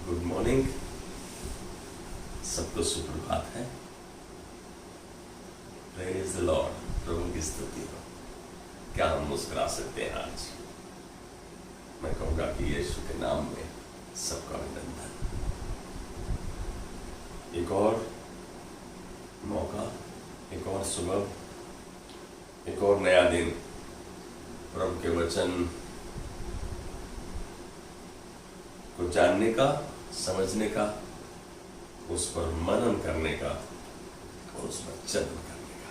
Good morning, सबको सुप्रभात है। प्रेज द लॉर्ड, प्रभु की स्तुति हो। क्या हम मुस्कुरा सकते हैं आज? मैं कहूँगा कि यीशु के नाम में सबका अभिनंदन। एक और मौका, एक और सुबह, एक और नया दिन प्रभु के वचन को जानने का, समझने का, उस पर मनन करने का और उस पर चलन करने का।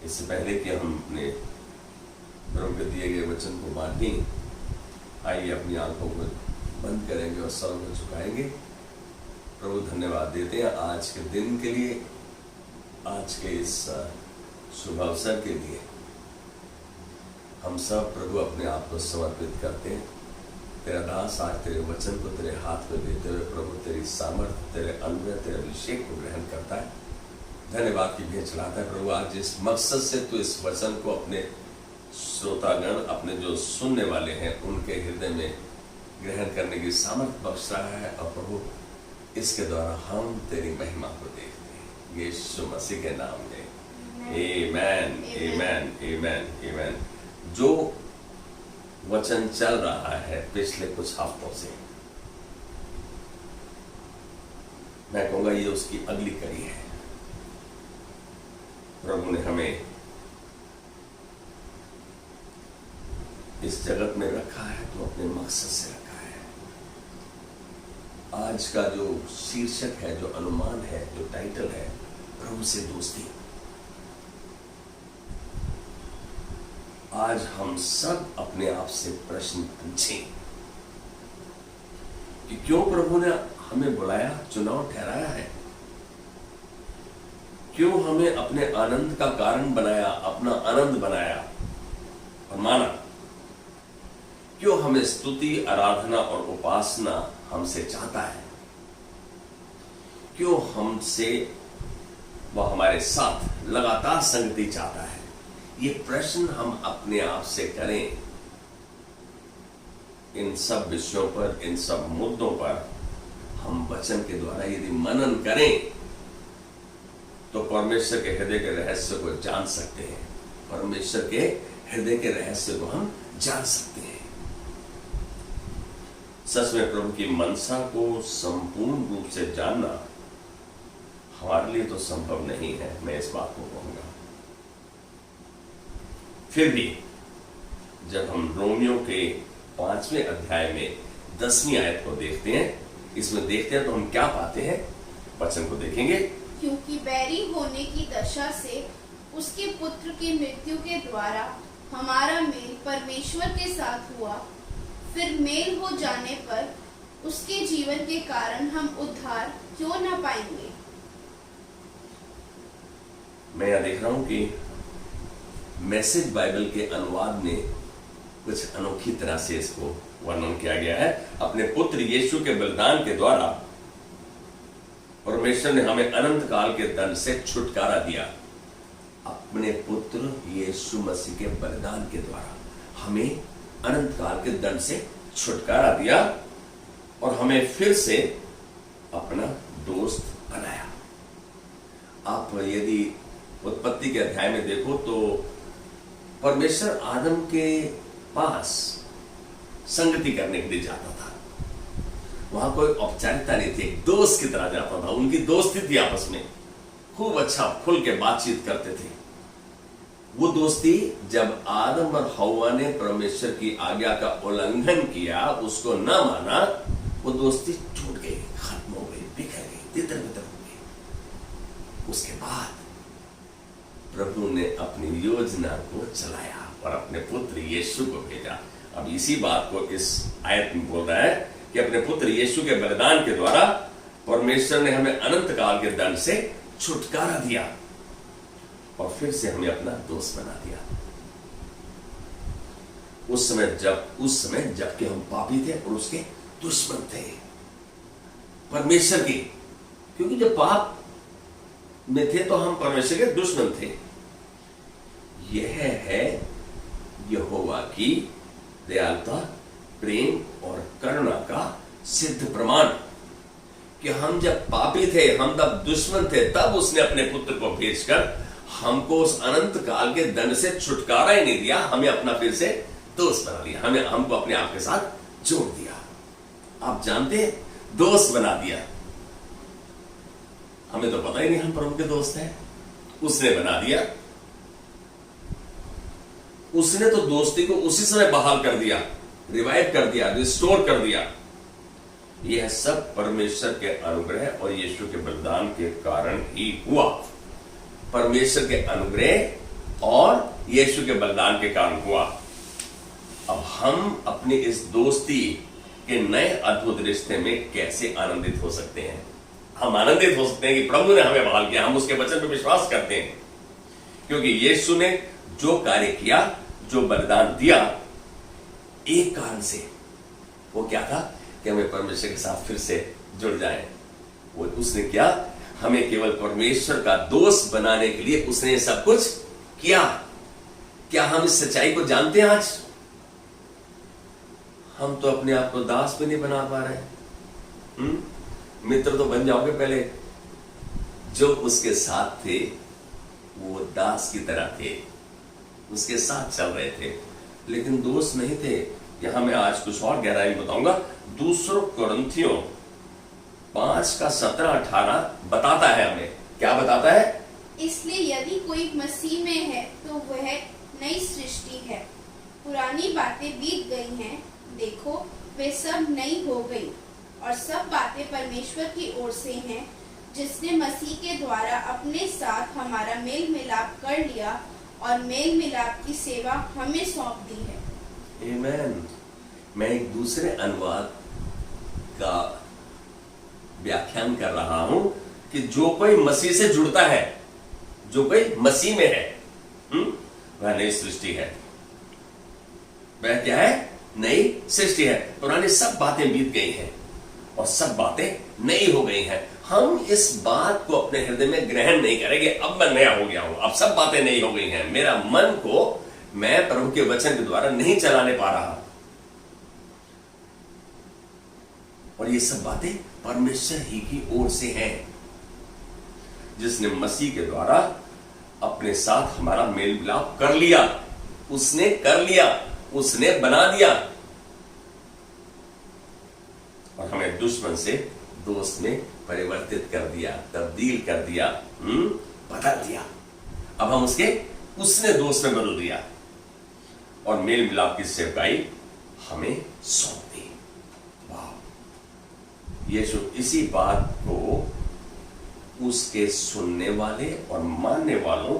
इससे पहले कि हम अपने प्रभु के दिए गए वचन को बांटें, आइए अपनी आंखों को बंद करेंगे और सर को झुकाएंगे। प्रभु धन्यवाद देते हैं आज के दिन के लिए, आज के इस शुभ अवसर के लिए। हम सब प्रभु अपने आप को समर्पित करते हैं। तेरा दास आज तेरे वचन को तेरे हाथ में देते हुए प्रभु तेरी सामर्थ्य, तेरे अनुग्रह, तेरे अभिषेक को ग्रहण करता है। धन्यवाद की भेंट चढ़ाता है प्रभु। आज जिस मकसद से तू इस वचन को अपने श्रोतागण, अपने जो सुनने वाले हैं, उनके हृदय में ग्रहण करने की सामर्थ्य बख्श रहा है, और प्रभु इसके द्वारा हम तेरी महिमा को देखते हैं, यीशु मसीह के नाम में। आमेन, आमेन, आमेन, आमेन। जो वचन चल रहा है पिछले कुछ हफ्तों से, मैं कहूंगा ये उसकी अगली कड़ी है। प्रभु ने हमें इस जगत में रखा है तो अपने मकसद से रखा है। आज का जो शीर्षक है, जो अनुमान है, जो टाइटल है, प्रभु से दोस्ती। आज हम सब अपने आप से प्रश्न पूछें कि क्यों प्रभु ने हमें बुलाया, चुनाव ठहराया है? क्यों हमें अपने आनंद का कारण बनाया, अपना आनंद बनाया और माना? क्यों हमें स्तुति, आराधना और उपासना हमसे चाहता है? क्यों हमसे, वह हमारे साथ लगातार संगति चाहता है? ये प्रश्न हम अपने आप से करें। इन सब विषयों पर, इन सब मुद्दों पर हम वचन के द्वारा यदि मनन करें तो परमेश्वर के हृदय के रहस्य को जान सकते हैं। परमेश्वर के हृदय के रहस्य को हम जान सकते हैं। सच में प्रभु की मनसा को संपूर्ण रूप से जानना हमारे लिए तो संभव नहीं है, मैं इस बात को कहूंगा। फिर भी जब हम रोमियो के 5वें अध्याय में 10वीं आयत को देखते हैं, इसमें देखते हैं तो हम क्या पाते हैं? वचन को देखेंगे। क्योंकि बैरी होने की दशा से उसके पुत्र की मृत्यु के द्वारा हमारा मेल परमेश्वर के साथ हुआ, फिर मेल हो जाने पर उसके जीवन के कारण हम उद्धार क्यों न पाएंगे? मैं यहां देख रहा हूं कि मैसेज बाइबल के अनुवाद में कुछ अनोखी तरह से इसको वर्णन किया गया है। अपने पुत्र यीशु के बलिदान के द्वारा परमेश्वर ने हमें अनंत काल के दंड से छुटकारा दिया। अपने पुत्र यीशु मसीह के बलिदान के द्वारा हमें अनंत काल के दंड से छुटकारा दिया और हमें फिर से अपना दोस्त बनाया। आप यदि उत्पत्ति के अध्याय में देखो तो परमेश्वर आदम के पास संगति करने के लिए जाता था। वहां कोई औपचारिकता नहीं थी, दोस्त की तरह जाता था। उनकी दोस्ती थी, आपस में खूब अच्छा खुल के बातचीत करते थे। वो दोस्ती जब आदम और हव्वा ने परमेश्वर की आज्ञा का उल्लंघन किया, उसको न माना, वो दोस्ती टूट गई, खत्म हो गई, बिखर गई, तितर बितर हो गई। उसके बाद प्रभु ने अपनी योजना को चलाया और अपने पुत्र यीशु को भेजा। अब इसी बात को इस आयत में बोल रहा है कि अपने पुत्र यीशु के बलिदान के द्वारा परमेश्वर ने हमें अनंत काल के दंड से छुटकारा दिया और फिर से हमें अपना दोस्त बना दिया। उस समय जबकि हम पापी थे और उसके दुश्मन थे परमेश्वर के, क्योंकि जब पाप में थे तो हम परमेश्वर के दुश्मन थे। यह है यहोवा की दयालुता, प्रेम और करुणा का सिद्ध प्रमाण कि हम जब पापी थे, हम तब दुश्मन थे, तब उसने अपने पुत्र को भेजकर हमको उस अनंत काल के दंड से छुटकारा ही नहीं दिया, हमें अपना फिर से दोस्त बना दिया, हमको अपने आप के साथ जोड़ दिया। आप जानते हैं, दोस्त बना दिया। हमें तो पता ही नहीं हम प्रभु के दोस्त हैं, उसने बना दिया। उसने तो दोस्ती को उसी समय बहाल कर दिया, रिवाइव कर दिया, रिस्टोर कर दिया। यह सब परमेश्वर के अनुग्रह और यीशु के बलिदान के कारण ही हुआ। परमेश्वर के अनुग्रह और यीशु के बलिदान के कारण हुआ। अब हम अपनी इस दोस्ती के नए अद्भुत रिश्ते में कैसे आनंदित हो सकते हैं? हम आनंदित हो सकते हैं कि प्रभु ने हमें बहाल किया। हम उसके वचन पर विश्वास करते हैं, क्योंकि यीशु ने जो कार्य किया, जो बलिदान दिया, एक कारण से, वो क्या था कि हमें परमेश्वर के साथ फिर से जुड़ जाए। वो उसने क्या, हमें केवल परमेश्वर का दोस्त बनाने के लिए उसने सब कुछ किया। क्या हम इस सच्चाई को जानते हैं? आज हम तो अपने आप को दास भी नहीं बना पा रहे। मित्र तो बन जाओगे पहले। जो उसके साथ थे वो दास की तरह थे, उसके साथ चल रहे थे, लेकिन दोस्त नहीं थे। यहां मैं आज कुछ और गहराई बताऊंगा। दूसरों कोरिन्थियों 5:17-18 बताता है हमें। क्या बताता है? इसलिए यदि कोई मसीह में है तो वह नई सृष्टि है, पुरानी बातें बीत गई हैं, देखो वे सब नई हो गई। और सब बातें परमेश्वर की ओर से हैं, जिसने मसीह के द्वारा अपने साथ हमारा मेल मिलाप कर लिया और मेल मिलाप की सेवा हमें सौंप दी है। आमीन। मैं एक दूसरे अनुवाद का व्याख्यान कर रहा हूं कि जो कोई मसीह से जुड़ता है, जो कोई मसीह में है, वह नई सृष्टि है। वह क्या है? नई सृष्टि है। पुरानी सब बातें बीत गई हैं और सब बातें नई हो गई हैं। हम इस बात को अपने हृदय में ग्रहण नहीं करेंगे, अब मैं नया हो गया हूं, अब सब बातें नई हो गई हैं। मेरा मन को मैं प्रभु के वचन के द्वारा नहीं चलाने पा रहा। और ये सब बातें परमेश्वर ही की ओर से हैं, जिसने मसीह के द्वारा अपने साथ हमारा मेल मिलाप कर लिया। उसने कर लिया, उसने बना दिया और हमें दुश्मन से दोस्त में परिवर्तित कर दिया, तब्दील कर दिया, बदल दिया। अब हम उसने दोस्त में बदल दिया और मेल मिलाप की सेवकाई हमें सौंप दी। वाह! यीशु इसी बात को उसके सुनने वाले और मानने वालों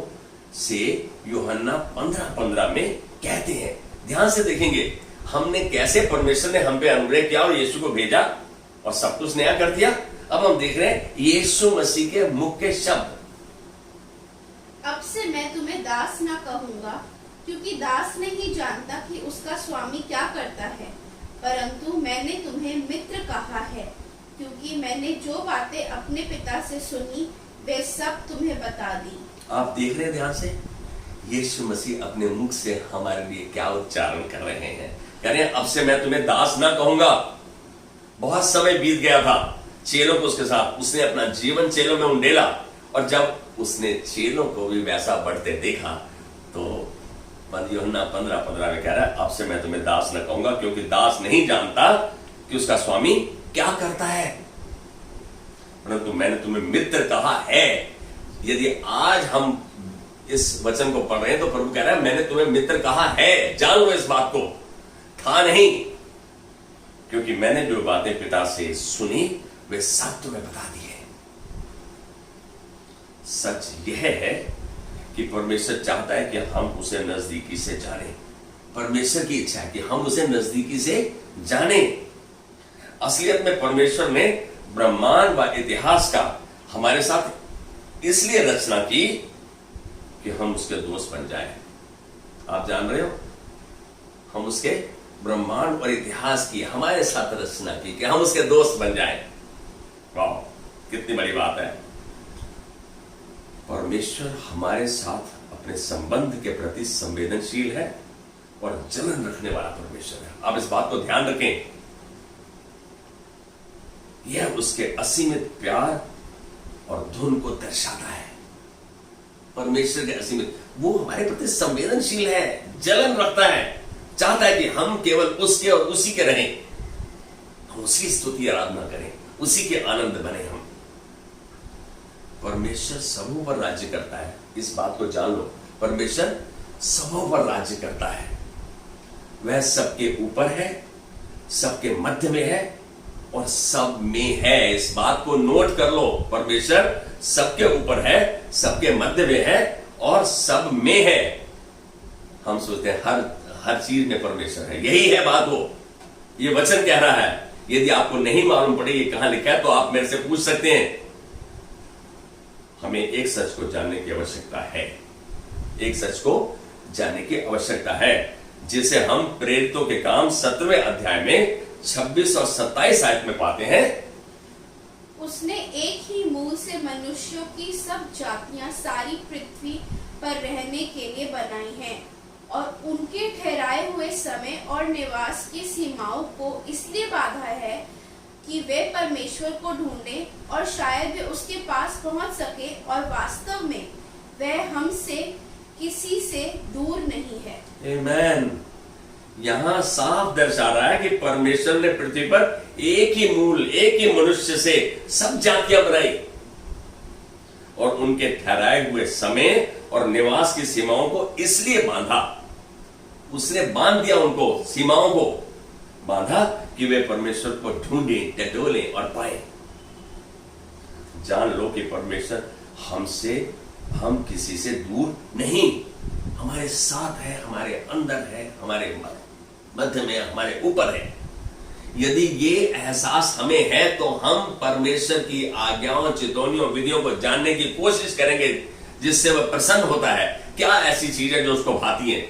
से यूहन्ना 15:15 में कहते हैं। ध्यान से देखेंगे हमने कैसे परमेश्वर ने हम पे अनुग्रह किया और यीशु को भेजा और सब कुछ नया कर दिया। अब हम देख रहे हैं यीशु मसीह के मुख के शब्द। अब से मैं तुम्हें दास ना कहूंगा, क्योंकि दास नहीं जानता कि उसका स्वामी क्या करता है, परंतु मैंने तुम्हें मित्र कहा है, क्योंकि मैंने जो बातें अपने पिता से सुनी वे सब तुम्हें बता दी। आप देख रहे हैं ध्यान से, यीशु मसीह अपने मुख से हमारे लिए क्या उच्चारण कर रहे हैं। कह रहे हैं अब से मैं तुम्हें दास ना कहूंगा। बहुत समय बीत गया था चेलों को उसके साथ, उसने अपना जीवन चेलों में उंडेला और जब उसने चेलों को भी वैसा बढ़ते देखा तो यूहन्ना 15:15 में कह रहा है अब से मैं तुम्हें दास न कहूंगा, क्योंकि दास नहीं जानता कि उसका स्वामी क्या करता है, परंतु मैंने तुम्हें मित्र कहा है। यदि आज हम इस वचन को पढ़ रहे हैं तो प्रभु कह रहा है मैंने तुम्हें मित्र कहा है, जान लो इस बात को, था नहीं, क्योंकि मैंने जो बातें पिता से सुनी वे सब तुम्हें बता दी है। सच यह है कि परमेश्वर चाहता है कि हम उसे नजदीकी से जानें। परमेश्वर की इच्छा है कि हम उसे नजदीकी से जानें। असलियत में परमेश्वर ने ब्रह्मांड व इतिहास का हमारे साथ इसलिए रचना की कि हम उसके दोस्त बन जाएं। आप जान रहे हो, हम उसके ब्रह्मांड और इतिहास की हमारे साथ रचना की कि हम उसके दोस्त बन जाएं। वाह, कितनी बड़ी बात है। परमेश्वर हमारे साथ अपने संबंध के प्रति संवेदनशील है और जलन रखने वाला परमेश्वर है। आप इस बात को ध्यान रखें। यह उसके असीमित प्यार और धुन को दर्शाता है। परमेश्वर के असीमित, वो हमारे प्रति संवेदनशील है, जलन रखता है, चाहता है कि हम केवल उसके और उसी के रहें, हम उसकी स्तुति आराधना करें, उसी के आनंद बने हम। परमेश्वर सबों पर राज्य करता है, इस बात को जान लो। परमेश्वर सबों पर राज्य करता है, वह सबके ऊपर है, सबके मध्य में है और सब में है। इस बात को नोट कर लो, परमेश्वर सबके ऊपर है, सबके मध्य में है और सब में है। हम सोचते हैं हर चीज में परमेश्वर है, यही है बात। वो ये वचन कह रहा है। यदि आपको नहीं मालूम पड़े ये कहां लिखा है तो आप मेरे से पूछ सकते हैं। हमें एक सच को जानने की आवश्यकता है, एक सच को जानने की आवश्यकता है, जिसे हम प्रेरितों के काम 17वें अध्याय में 26 और 27 आयत में पाते हैं। उसने एक ही मूल से मनुष्यों की सब जातियां सारी पृथ्वी पर रहने के लिए बनाई हैं और उनके ठहराए हुए समय और निवास की सीमाओं को इसलिए बांधा है कि वे परमेश्वर को ढूंढें और शायद वे उसके पास पहुंच सके, और वास्तव में वह हमसे किसी से दूर नहीं है। आमीन। यहां साफ दर्शा रहा है कि परमेश्वर ने पृथ्वी पर एक ही मूल, एक ही मनुष्य से सब जातियां बनाई और उनके ठहराए हुए समय और निवास की सीमाओं को इसलिए बांधा, उसने बांध दिया, उनको सीमाओं को बांधा कि वे परमेश्वर को ढूंढें, टटोलें और पाए। जान लो कि परमेश्वर हमसे, हम किसी से दूर नहीं, हमारे साथ है, हमारे अंदर है, हमारे मध्य में, हमारे ऊपर है। यदि ये एहसास हमें है तो हम परमेश्वर की आज्ञाओं, चेतावनियों, विधियों को जानने की कोशिश करेंगे, जिससे वह प्रसन्न होता है। क्या ऐसी चीज है जो उसको भाती है?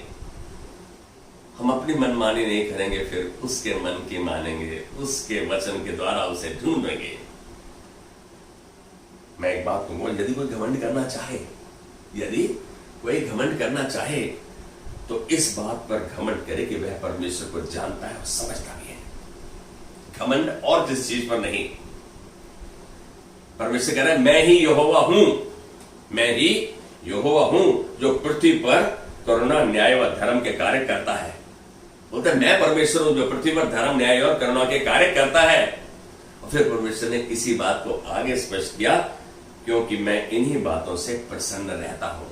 हम अपनी मनमानी नहीं करेंगे, फिर उसके मन की मानेंगे, उसके वचन के द्वारा उसे ढूंढेंगे। मैं एक बात कहूंगा, यदि कोई घमंड करना चाहे, यदि कोई घमंड करना चाहे तो इस बात पर घमंड करे कि वह परमेश्वर को जानता है और समझता भी है। घमंड और किस चीज पर नहीं। परमेश्वर कह रहा है, मैं ही यहोवा हूं, मैं ही यहोवा हूं जो पृथ्वी पर करुणा, न्याय व धर्म के कार्य करता है। बोलता है मैं परमेश्वर हूं जो पृथ्वी पर धर्म, न्याय और करुणा के कार्य करता है। और फिर परमेश्वर ने इसी बात को आगे स्पष्ट किया, क्योंकि मैं इन्हीं बातों से प्रसन्न रहता हूं,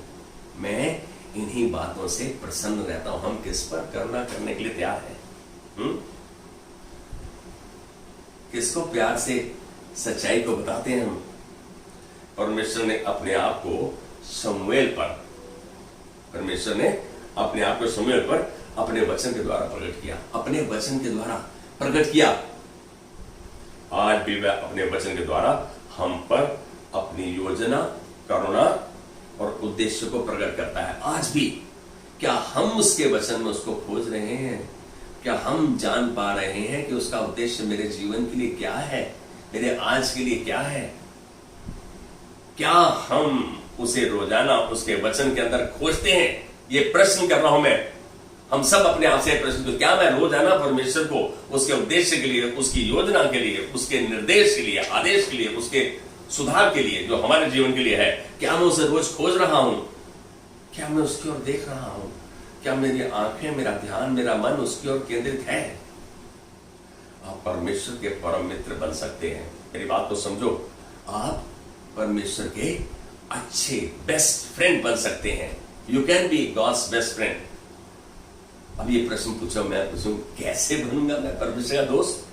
मैं इन्हीं बातों से प्रसन्न रहता हूं। हम किस पर करुणा करने के लिए तैयार हैं? किसको प्यार से सच्चाई को बताते हैं हम? परमेश्वर ने अपने आप को शमूएल पर, परमेश्वर ने अपने आप को शमूएल पर अपने वचन के द्वारा प्रकट किया, अपने वचन के द्वारा प्रकट किया। आज भी वह अपने वचन के द्वारा हम पर अपनी योजना, करुणा और उद्देश्य को प्रकट करता है। आज भी क्या हम उसके वचन में उसको खोज रहे हैं? क्या हम जान पा रहे हैं कि उसका उद्देश्य मेरे जीवन के लिए क्या है, मेरे आज के लिए क्या है? क्या हम उसे रोजाना उसके वचन के अंदर खोजते हैं? ये प्रश्न कर रहा हूं मैं। हम सब अपने आप से प्रश्न करते, क्या मैं रोजाना परमेश्वर को उसके उद्देश्य के लिए, उसकी योजना के लिए, उसके निर्देश के लिए, आदेश के लिए, उसके सुधार के लिए जो हमारे जीवन के लिए है, क्या मैं उसे रोज खोज रहा हूं? क्या मैं उसकी ओर देख रहा हूं? क्या मेरी आंखें, मेरा ध्यान, मेरा मन उसकी ओर केंद्रित है? आप परमेश्वर के परम मित्र बन सकते हैं। मेरी बात को समझो, आप परमेश्वर के अच्छे बेस्ट फ्रेंड बन सकते हैं। You can be God's best friend. अब ये प्रश्न पूछो, मैं पूछूं कैसे बनूंगा मैं परमेश्वर का दोस्त?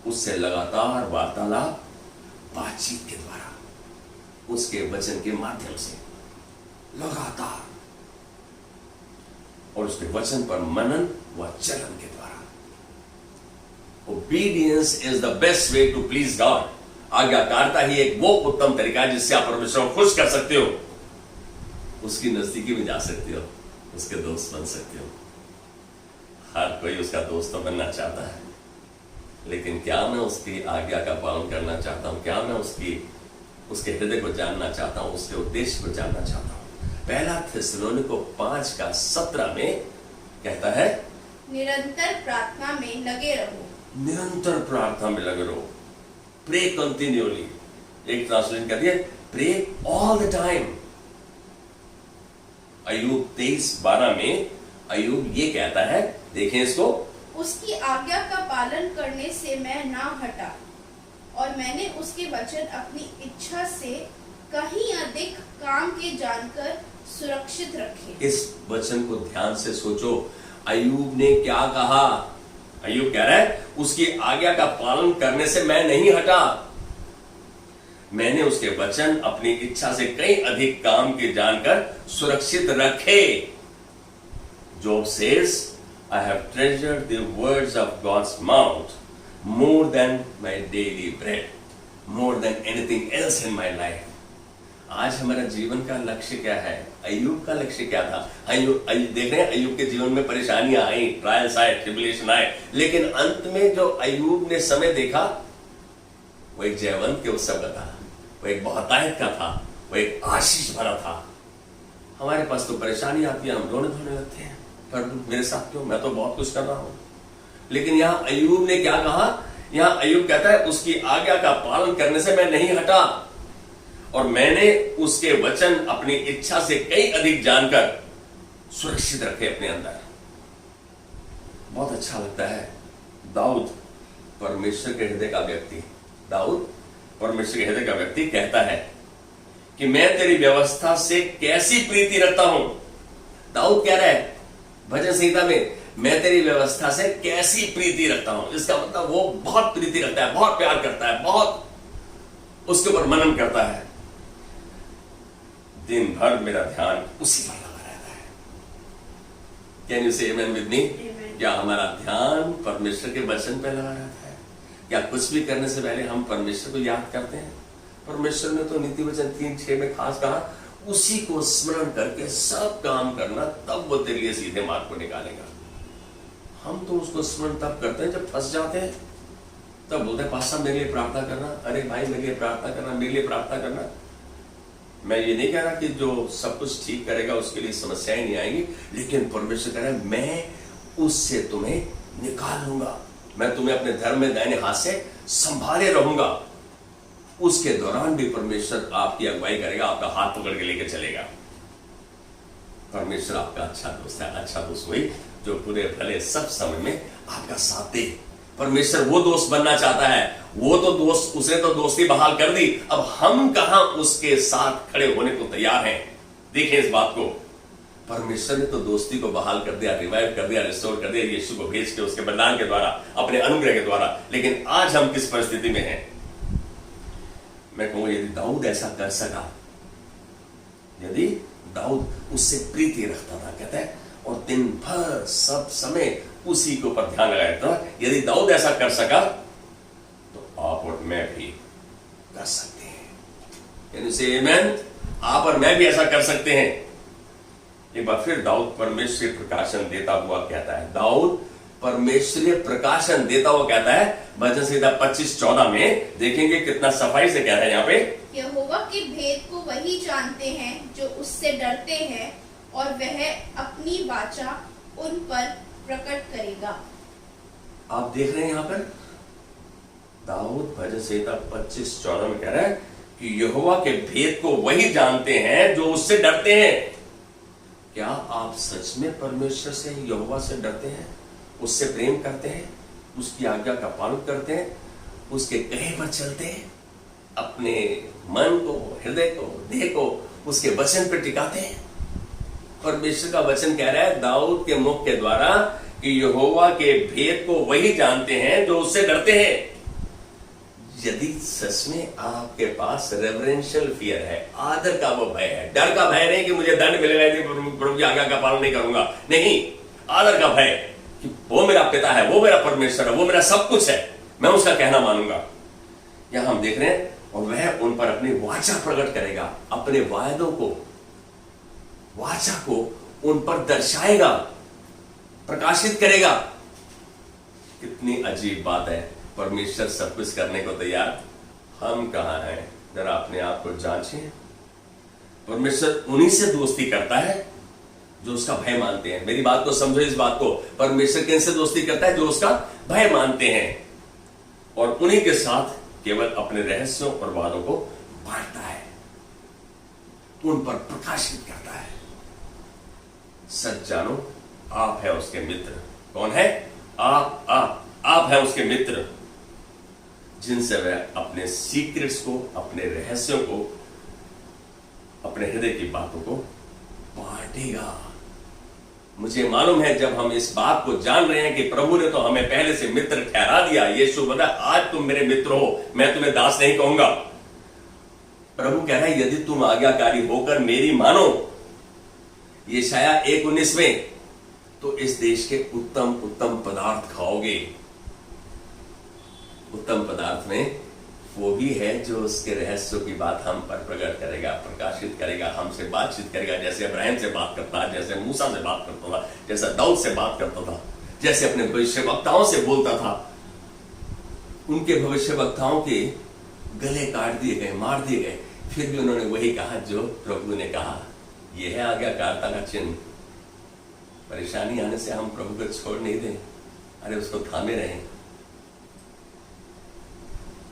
उससे लगातार वार्तालाप, बातचीत के द्वारा, उसके वचन के माध्यम से लगातार, और उसके वचन पर मनन व चलन के द्वारा। Obedience is the best way to please God. आज्ञाकारिता ही एक वो उत्तम तरीका है जिससे आप परमेश्वर को खुश कर सकते हो, उसकी नजदीकी में जा सकते हो, उसके दोस्त बन सकते हो। हर कोई उसका दोस्त तो बनना चाहता है, लेकिन क्या मैं उसकी आज्ञा का पालन करना चाहता हूं? क्या मैं उसके हृदय को जानना चाहता हूं, उसके उद्देश्य को जानना चाहता हूं? पहला थिस्सलुनीको 5:17 में कहता है, निरंतर प्रार्थना में लगे रहो। निरंतर प्रार्थना में लगे रहो। Pray continually. एक ट्रांसलेशन कहती है प्रे ऑल द टाइम। अय्यूब 23:12 में अय्यूब ये कहता है, देखें इसको, उसकी आज्ञा का पालन करने से मैं ना हटा और मैंने उसके वचन अपनी इच्छा से कहीं अधिक काम के जानकर सुरक्षित रखे। इस वचन को ध्यान से सोचो, अय्यूब ने क्या कहा? अय्यूब कह रहा है उसकी आज्ञा का पालन करने से मैं नहीं हटा, मैंने उसके वचन अपनी इच्छा से कई अधिक काम के जानकर सुरक्षित रखे। Job says, I have treasured the words of God's mouth more than my daily bread, more than anything else in my life. आज हमारा जीवन का लक्ष्य क्या है? अय्यूब का लक्ष्य क्या था? अय्यूब देख रहे हैं, अय्यूब के जीवन में परेशानियां आई, ट्रायल्स आए, ट्रिबुलेशन आए, लेकिन अंत में जो अय्यूब ने समय देखा वो एक जयवंत के उत्सव का था, वो एक बहुतायत का था, वो एक आशीष भरा था। हमारे पास तो परेशानी आती है, हम रोने धोने लगते हैं, पर मेरे साथ क्यों, मैं तो बहुत कुछ कर रहा हूं। लेकिन यहाँ अय्यूब ने क्या कहा? यहाँ अय्यूब कहता है उसकी आज्ञा का पालन करने से मैं नहीं हटा और मैंने उसके वचन अपनी इच्छा से कई अधिक जानकर सुरक्षित रखे अपने अंदर। बहुत अच्छा लगता है। दाऊद परमेश्वर के हृदय का व्यक्ति, दाऊद परमेश्वर के हृदय का व्यक्ति कहता है कि मैं तेरी व्यवस्था से कैसी प्रीति रखता हूं। दाऊद कह रहा है भजन संहिता में, मैं तेरी व्यवस्था से कैसी प्रीति रखता हूं। इसका मतलब वो बहुत प्रीति रखता है, बहुत प्यार करता है, बहुत उसके ऊपर मनन करता है। दिन भर मेरा ध्यान उसी पर लगा रहता है। कैन यू से आमेन विद मी? क्या हमारा ध्यान परमेश्वर के वचन पे लगा रहता है? क्या कुछ भी करने से पहले हम परमेश्वर को याद करते हैं? परमेश्वर ने तो नीति वचन 3:6 में खास कहा, उसी को स्मरण करके सब काम करना, तब वो तेरे लिए सीधे मार्ग को निकालेगा। हम तो उसको स्मरण तब करते हैं जब फंस जाते हैं, तब बोलते हैं पास्टर मेरे लिए प्रार्थना करना, अरे भाई मेरे लिए प्रार्थना करना, मेरे लिए प्रार्थना करना। मैं ये नहीं कह रहा कि जो सब कुछ ठीक करेगा उसके लिए समस्याएं नहीं आएंगी, लेकिन परमेश्वर कह रहा है मैं उससे तुम्हें निकाल लूंगा, मैं तुम्हें अपने धर्म में दाहिने हाथ से संभाले रहूंगा। उसके दौरान भी परमेश्वर आपकी अगुवाई करेगा, आपका हाथ पकड़ के लेके चलेगा। परमेश्वर आपका अच्छा दोस्त है, अच्छा दोस्त वही जो पूरे भले सब समय में आपका साथ दे। परमेश्वर वो दोस्त बनना चाहता है, वो तो दोस्त, उसने तो दोस्ती बहाल कर दी, अब हम कहां उसके साथ खड़े होने को तैयार हैं। देखिए इस बात को, परमेश्वर ने तो दोस्ती को बहाल कर दिया, रिवाइव कर दिया, रिस्टोर कर दिया यीशु को भेज के, उसके बलिदान के द्वारा, अपने अनुग्रह के द्वारा। लेकिन आज हम किस परिस्थिति में हैं? मैं कहूं यदि दाऊद ऐसा कर सका, यदि दाऊद उससे प्रीति रखता था, कहता है, और दिन भर सब समय उसी के ऊपर ध्यान लगाया था, यदि दाऊद ऐसा कर सका तो आप और मैं भी कर सकते हैं। यानी से आमेन, आप और मैं भी ऐसा कर सकते हैं। एक बार फिर दाऊद परमेश्वरीय प्रकाशन देता हुआ कहता है, दाऊद परमेश्वरीय प्रकाशन देता हुआ कहता है भजन संहिता 25:14 में, देखेंगे कितना सफाई से कह रहा है यहाँ पे, यहोवा के भेद को वही जानते हैं जो उससे डरते हैं और वह अपनी वाचा उन पर प्रकट करेगा। आप देख रहे हैं यहाँ पर दाऊद भजन संहिता 25:14 में कह रहा है कि यहोवा के भेद को वही जानते हैं जो उससे डरते हैं। क्या आप सच में परमेश्वर से, यहोवा से डरते हैं, उससे प्रेम करते हैं, उसकी आज्ञा का पालन करते हैं, उसके कहे पर चलते हैं, अपने मन को, हृदय को, देह को उसके वचन पर टिकाते हैं? परमेश्वर का वचन कह रहा है दाऊद के मुख के द्वारा कि यहोवा के भेद को वही जानते हैं जो उससे डरते हैं। यदि सच में आपके पास रेवरेंशियल फियर है, आदर का वो भय है, डर का भय नहीं कि मुझे दंड मिलेगा यदि प्रभु की आज्ञा का पालन नहीं करूंगा, नहीं, आदर का भय कि वो मेरा पिता है, वो मेरा परमेश्वर है, वो मेरा सब कुछ है, मैं उसका कहना मानूंगा। यहां हम देख रहे हैं, और वह उन पर अपनी वाचा प्रकट करेगा, अपने वायदों को, वाचा को उन पर दर्शाएगा, प्रकाशित करेगा। कितनी अजीब बात है, परमेश्वर सब कुछ करने को तैयार, हम कहां हैं? जरा अपने आप को जांचिए। परमेश्वर उन्हीं से दोस्ती करता है जो उसका भय मानते हैं। मेरी बात को समझो, इस बात को, परमेश्वर किन से दोस्ती करता है? जो उसका भय मानते हैं, और उन्हीं के साथ केवल अपने रहस्यों और वादों को बांटता है, उन पर प्रकाशित करता है। सच जानो, आप है उसके मित्र। कौन है? आप है उसके मित्र, जिनसे वह अपने सीक्रेट्स को, अपने रहस्यों को, अपने हृदय की बातों को बांटेगा। मुझे मालूम है जब हम इस बात को जान रहे हैं कि प्रभु ने तो हमें पहले से मित्र ठहरा दिया। यीशु बोला, आज तुम मेरे मित्र हो, मैं तुम्हें दास नहीं कहूंगा। प्रभु कह रहा है, यदि तुम आज्ञाकारी होकर मेरी मानो, यशायाह 1:19 में, तो इस देश के उत्तम उत्तम पदार्थ खाओगे। उत्तम पदार्थ में वो भी है जो उसके रहस्यों की बात हम पर प्रकट करेगा, प्रकाशित करेगा, हमसे बातचीत करेगा। जैसे अब्राहम से बात करता है, जैसे मूसा से बात करता था, जैसे दाऊद से बात करता था, जैसे अपने भविष्यवक्ताओं से बोलता था। उनके भविष्यवक्ताओं के गले काट दिए गए, मार दिए गए, फिर भी उन्होंने वही कहा जो प्रभु ने कहा। यह है आज्ञाकारिता का चिन्ह। परेशानी आने से हम प्रभु को छोड़ नहीं दें, अरे उसको थामे रहें।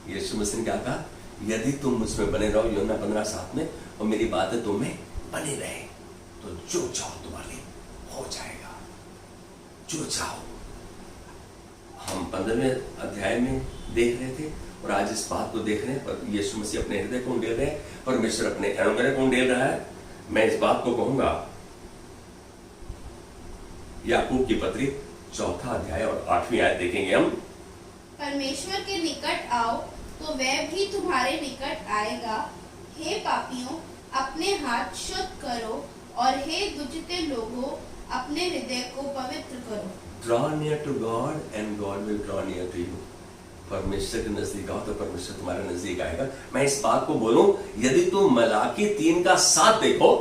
यीशु मसीह ने क्या कहा? यदि तुम मुझमें बने रहो, यूहन्ना 15:7 में, और मेरी बातें तुम में बनी रहे, तो जो चाहो तुम्हारे हो जाएगा। जो चाहो। हम 15वें अध्याय में देख रहे थे और आज इस बात को देख रहे हैं। पर यीशु मसीह अपने हृदय को उंडेल रहे हैं, परमेश्वर अपने अनुग्रह को उंडेल रहा है। मैं इस बात को कहूंगा, याकूब की पत्री 4 अध्याय और 8वीं आयत देखेंगे हम। परमेश्वर के निकट आओ तो वह भी तुम्हारे निकट आएगा। हे पापियों, अपने हाथ शुद्ध करो, और हे दुष्ट लोगों, अपने हृदय को पवित्र करो। Draw near to God and God will draw near to you. परमेश्वर के नजदीक आओ तो परमेश्वर तुम्हारे नजदीक आएगा। मैं इस बात को बोलूं, यदि तुम मलाकी 3:7 देखो,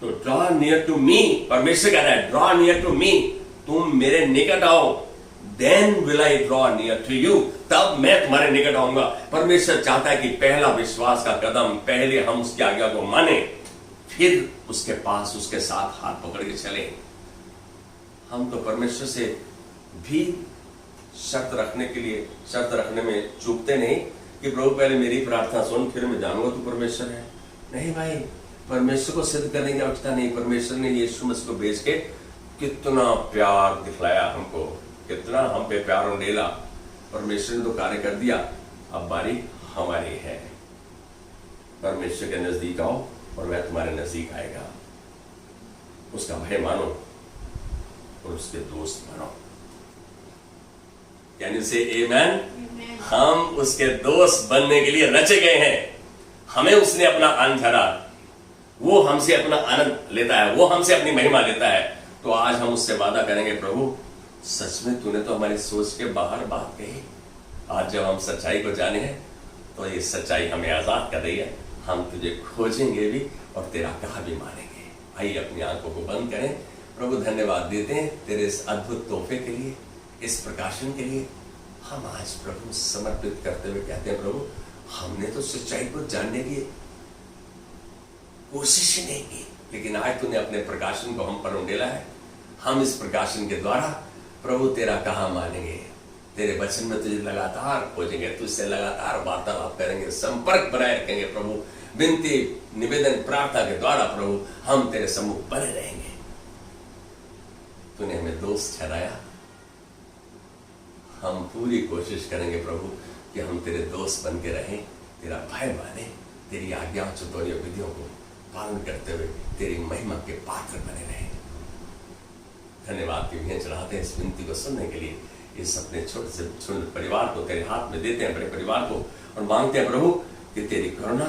तो ड्रॉ नियर टू मी, परमेश्वर कह रहा है ड्रॉ नियर टू मी, तुम मेरे निकट आओ, then will I draw near to you, तब मैं तुम्हारे निकट आऊंगा। परमेश्वर चाहता है कि पहला विश्वास का कदम, पहले हम उसकी आज्ञा को माने, फिर उसके पास, उसके साथ हाथ पकड़ के चले। हम तो परमेश्वर से भी शर्त रखने में चूकते नहीं कि प्रभु पहले मेरी प्रार्थना सुन, फिर मैं जानूंगा तू परमेश्वर है। नहीं भाई, परमेश्वर को सिद्ध करने की आवश्यकता नहीं। परमेश्वर ने यीशु मसीह को भेज के कितना प्यार दिखलाया हमको, कितना हम पे प्यार उंडेला। परमेश्वर ने तो कार्य कर दिया, अब बारी हमारी है। परमेश्वर के नजदीक आओ और वह तुम्हारे नजदीक आएगा। उसका भय मानो और उसके दोस्त बनो। यानी से आमेन। हम उसके दोस्त बनने के लिए रचे गए हैं। हमें उसने अपना आनंद धरा, वो हमसे अपना आनंद लेता है, वो हमसे अपनी महिमा लेता है। तो आज हम उससे वादा करेंगे, प्रभु सच में तूने तो हमारी सोच के बाहर बात कही। आज जब हम सच्चाई को जाने हैं तो ये सच्चाई हमें आजाद कर रही है। हम तुझे खोजेंगे भी और तेरा कहा भी मानेंगे। आइए अपनी आंखों को बंद करें। प्रभु धन्यवाद देते हैं तेरे इस अद्भुत तोहफे के लिए, इस प्रकाशन के लिए। हम आज प्रभु समर्पित करते हुए कहते हैं, प्रभु हमने तो सच्चाई को जानने की कोशिश ही नहीं की, लेकिन आज तूने अपने प्रकाशन को हम पर उंडेला है। हम इस प्रकाशन के द्वारा प्रभु तेरा कहा मानेंगे, तेरे वचन में तुझे लगातार खोजेंगे, तुझसे लगातार वार्तालाप करेंगे, संपर्क बनाए रखेंगे। प्रभु विनती, निवेदन, प्रार्थना के द्वारा प्रभु हम तेरे सम्मुख बने रहेंगे। तूने हमें दोस्त ठहराया, हम पूरी कोशिश करेंगे प्रभु कि हम तेरे दोस्त बन के रहें, तेरा भय माने, तेरी आज्ञाओं, चतुराई, विधियों को पालन करते हुए तेरी महिमा के पात्र बने रहें। धन्यवाद की विधियां चढ़ाते हैं इस विनती को सुनने के लिए। इस अपने छोटे से छोटे परिवार को तेरे हाथ में देते हैं, बड़े परिवार को, और मांगते हैं प्रभु कि तेरी करुणा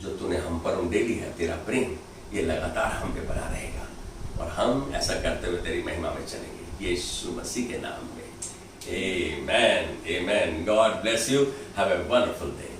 जो तूने हम पर उंडेली है, तेरा प्रेम, ये लगातार हम पे बना रहेगा और हम ऐसा करते हुए तेरी महिमा में चलेंगे, यीशु मसीह के नाम में। Amen. Amen. God bless you. Have a wonderful day.